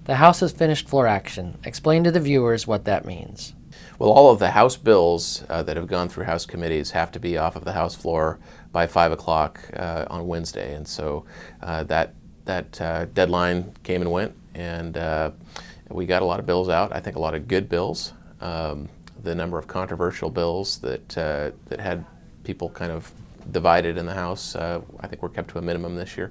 The House has finished floor action. Explain to the viewers what that means. Well, all of the House bills that have gone through House committees have to be off of the House floor by 5 o'clock on Wednesday, and so that deadline came and went, and we got a lot of bills out. I think a lot of good bills. The number of controversial bills that had people kind of divided in the House, I think were kept to a minimum this year.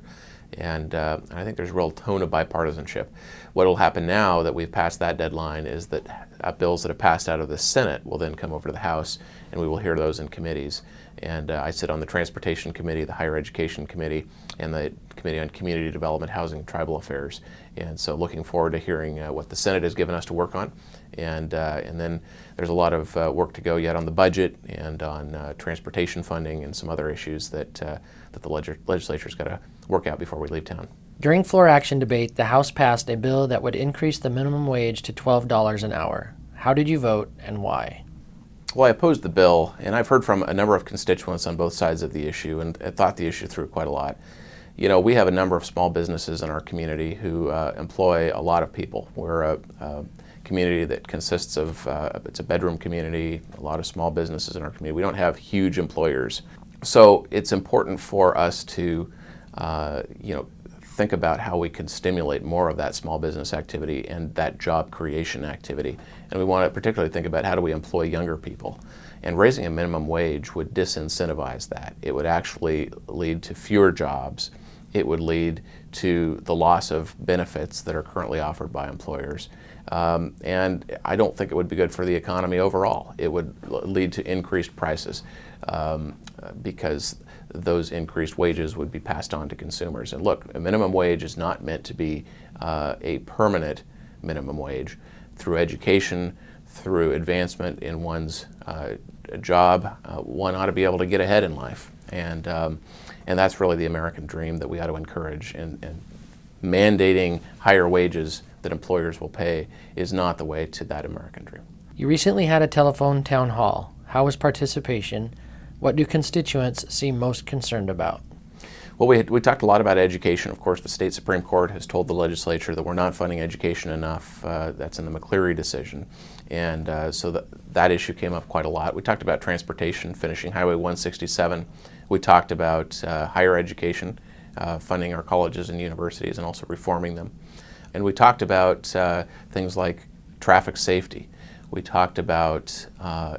And I think there's a real tone of bipartisanship. What will happen now that we've passed that deadline is that bills that have passed out of the Senate will then come over to the House, and we will hear those in committees. And I sit on the Transportation Committee, the Higher Education Committee, and the Committee on Community Development, Housing, and Tribal Affairs. And so looking forward to hearing what the Senate has given us to work on. And then there's a lot of work to go yet on the budget and on transportation funding and some other issues that the legislature's got to work out before we leave town. During floor action debate, the House passed a bill that would increase the minimum wage to $12 an hour. How did you vote and why? Well, I opposed the bill, and I've heard from a number of constituents on both sides of the issue, and I thought the issue through quite a lot. You know, we have a number of small businesses in our community who employ a lot of people. We're a community that consists of, it's a bedroom community, a lot of small businesses in our community. We don't have huge employers. So it's important for us to, think about how we can stimulate more of that small business activity and that job creation activity. And we want to particularly think about how do we employ younger people. And raising a minimum wage would disincentivize that. It would actually lead to fewer jobs. It would lead to the loss of benefits that are currently offered by employers. And I don't think it would be good for the economy overall. It would lead to increased prices because those increased wages would be passed on to consumers. And look, a minimum wage is not meant to be a permanent minimum wage. Through education, through advancement in one's job, one ought to be able to get ahead in life. And that's really the American dream that we ought to encourage. And mandating higher wages that employers will pay is not the way to that American dream. You recently had a telephone town hall. How was participation? What do constituents seem most concerned about? Well, we talked a lot about education. Of course, the state Supreme Court has told the legislature that we're not funding education enough. That's in the McCleary decision. And so that issue came up quite a lot. We talked about transportation, finishing Highway 167. We talked about higher education, funding our colleges and universities and also reforming them. And we talked about things like traffic safety. We talked about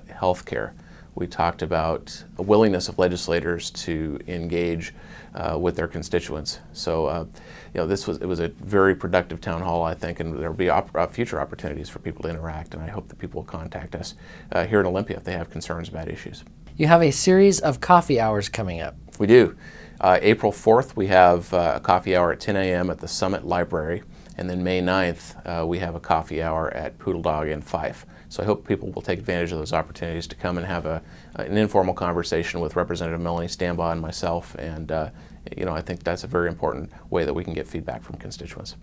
health care. We talked about a willingness of legislators to engage with their constituents. So, it was a very productive town hall, I think, and there will be future opportunities for people to interact, and I hope that people will contact us here in Olympia if they have concerns about issues. You have a series of coffee hours coming up. We do. April 4th, we have a coffee hour at 10 a.m. at the Summit Library, and then May 9th, we have a coffee hour at Poodle Dog in Fife. So I hope people will take advantage of those opportunities to come and have an informal conversation with Representative Melanie Stambaugh and myself, and I think that's a very important way that we can get feedback from constituents.